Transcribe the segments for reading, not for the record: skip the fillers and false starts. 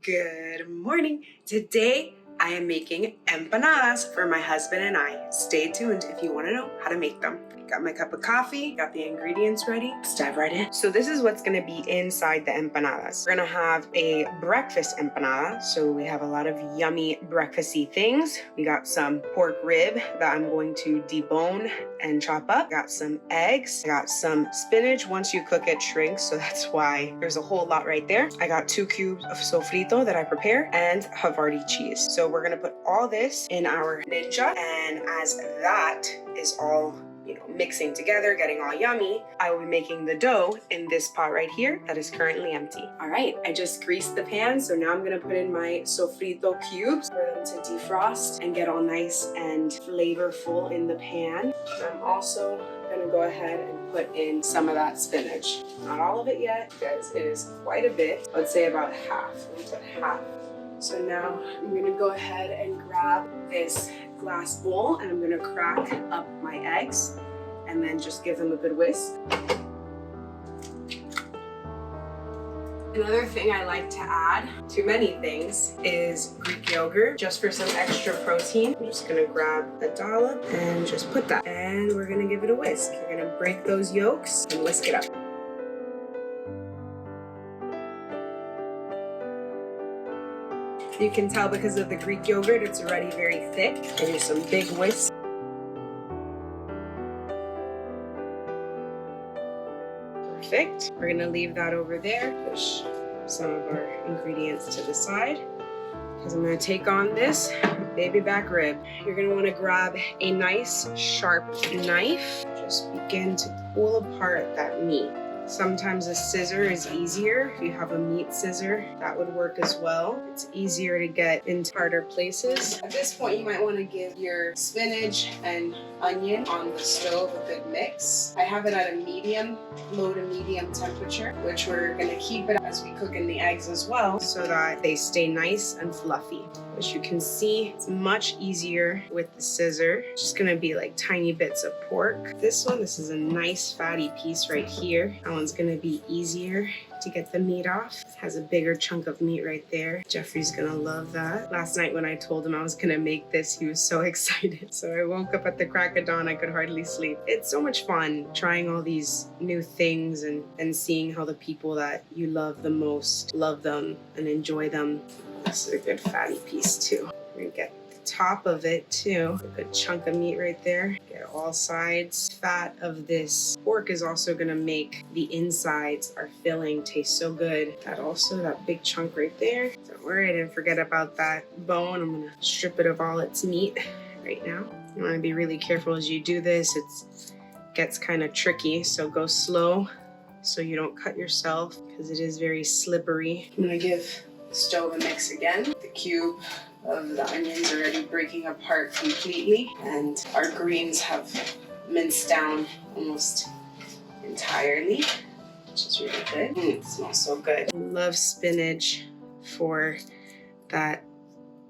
Good morning. Today I am making empanadas for my husband and I. Stay tuned if you want to know how to make them. Got my cup of coffee, got the ingredients ready. Let's dive right in. So this is what's going to be inside the empanadas. We're going to have a breakfast empanada. So we have a lot of yummy breakfasty things. We got some pork rib that I'm going to debone and chop up. Got some eggs. I got some spinach. Once you cook it, shrinks. So that's why there's a whole lot right there. I got 2 cubes of sofrito that I prepare and Havarti cheese. So we're going to put all this in our ninja. And as that is all mixing together, getting all yummy, I will be making the dough in this pot right here that is currently empty. All right, I just greased the pan, so now I'm gonna put in my sofrito cubes for them to defrost and get all nice and flavorful in the pan. I'm also gonna go ahead and put in some of that spinach. Not all of it yet, because it is quite a bit. Let's say about half. I'm gonna put half. So now I'm gonna go ahead and grab this glass bowl and I'm gonna crack up my eggs and then just give them a good whisk. Another thing I like to add to many things is Greek yogurt, just for some extra protein. I'm just gonna grab a dollop and just put that. And we're gonna give it a whisk. You're gonna break those yolks and whisk it up. You can tell because of the Greek yogurt, it's already very thick. Give you some big whisks. Perfect. We're gonna leave that over there. Push some of our ingredients to the side. Because I'm gonna take on this baby back rib. You're gonna wanna grab a nice sharp knife. Just begin to pull apart that meat. Sometimes a scissor is easier. If you have a meat scissor, that would work as well. It's easier to get into harder places. At this point, you might want to give your spinach and onion on the stove a good mix. I have it at a medium, low to medium temperature, which we're going to keep it as we cook in the eggs as well, so that they stay nice and fluffy. As you can see, it's much easier with the scissor. It's just going to be like tiny bits of pork. This is a nice fatty piece right here. That one's gonna be easier to get the meat off. It has a bigger chunk of meat right there. Jeffrey's gonna love that. Last night when I told him I was gonna make this, he was so excited. So I woke up at the crack of dawn, I could hardly sleep. It's so much fun trying all these new things and seeing how the people that you love the most love them and enjoy them. This is a good fatty piece too. We're gonna get top of it too. A good chunk of meat right there. Get all sides. Fat of this pork is also gonna make the insides, our filling, taste so good. That big chunk right there. Don't worry, I didn't forget about that bone. I'm gonna strip it of all its meat right now. You wanna be really careful as you do this. It gets kind of tricky, so go slow so you don't cut yourself because it is very slippery. I'm gonna give the stove a mix again. The cube of the onions already breaking apart completely, and our greens have minced down almost entirely, which is really good. It smells so good. I love spinach for that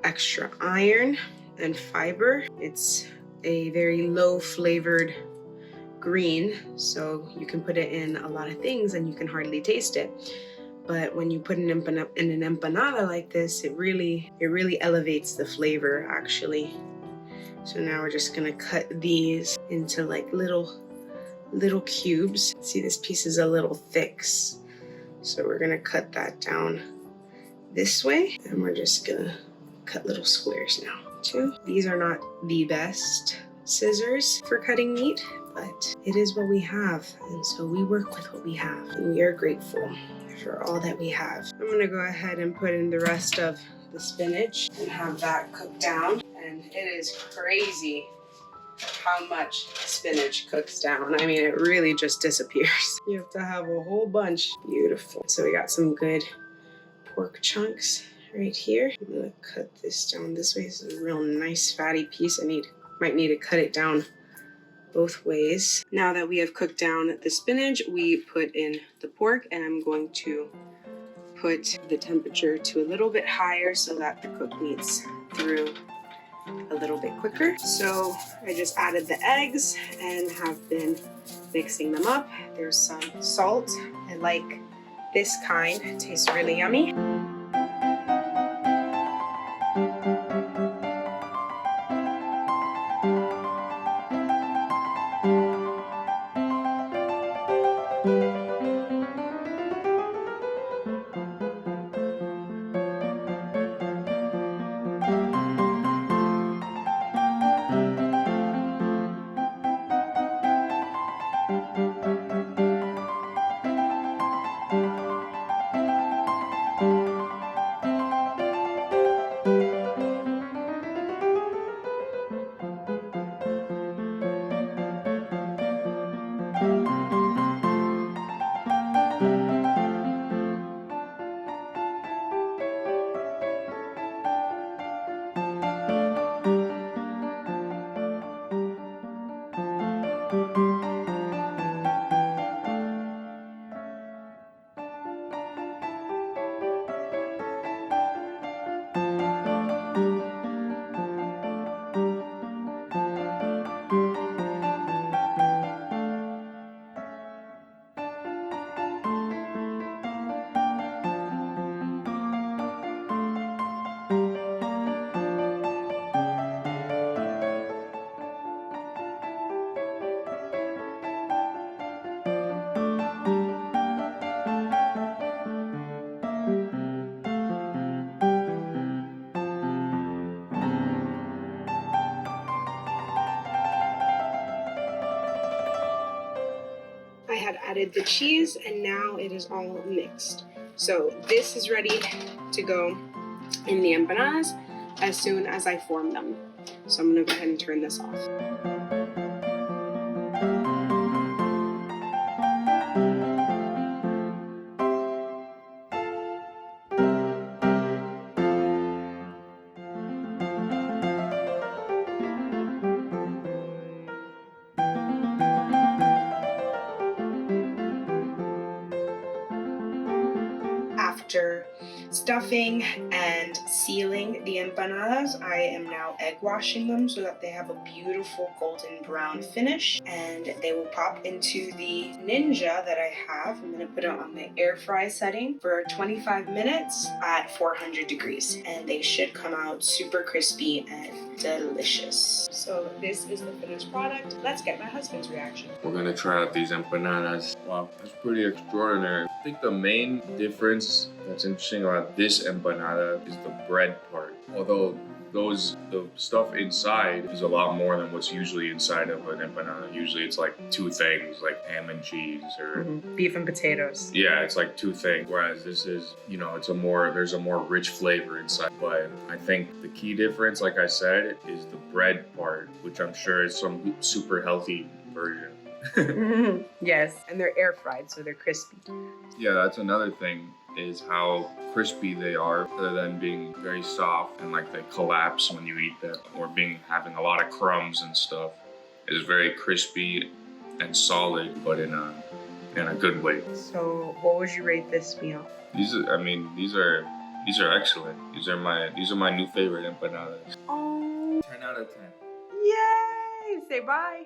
extra iron and fiber. It's a very low flavored green, so you can put it in a lot of things and you can hardly taste it. But when you put an empanada like this, it really elevates the flavor actually. So now we're just gonna cut these into like little cubes. See, this piece is a little thick, so we're gonna cut that down this way, and we're just gonna cut little squares now too. These are not the best scissors for cutting meat, but it is what we have, and so we work with what we have, and we are grateful for all that we have. I'm gonna go ahead and put in the rest of the spinach and have that cook down. And it is crazy how much spinach cooks down. I mean, it really just disappears. You have to have a whole bunch. Beautiful. So we got some good pork chunks right here. I'm gonna cut this down this way. This is a real nice fatty piece. Might need to cut it down both ways. Now that we have cooked down the spinach, we put in the pork, and I'm going to put the temperature to a little bit higher so that the cook meats through a little bit quicker. So I just added the eggs and have been mixing them up. There's some salt. I like this kind. It tastes really yummy. added the cheese, and now it is all mixed. So this is ready to go in the empanadas as soon as I form them. So I'm gonna go ahead and turn this off. After stuffing and sealing the empanadas, I am now egg washing them so that they have a beautiful golden brown finish, and they will pop into the Ninja that I have. I'm gonna put it on the air fry setting for 25 minutes at 400 degrees, and they should come out super crispy and delicious. So this is the finished product. Let's get my husband's reaction. We're gonna try out these empanadas. Wow, that's pretty extraordinary. I think the main difference that's interesting about this empanada is the bread part. Although the stuff inside is a lot more than what's usually inside of an empanada. Usually it's like two things, like ham and cheese or beef and potatoes. Yeah, it's like two things. Whereas this is, there's a more rich flavor inside. But I think the key difference, like I said, is the bread part, which I'm sure is some super healthy version. Yes, and they're air fried, so they're crispy. Yeah, that's another thing, is how crispy they are, rather than being very soft and like they collapse when you eat them, or having a lot of crumbs and stuff. It is very crispy and solid, but in a good way. So, what would you rate this meal? These are excellent. These are my new favorite empanadas. Oh, 10 out of 10. yay! Say bye.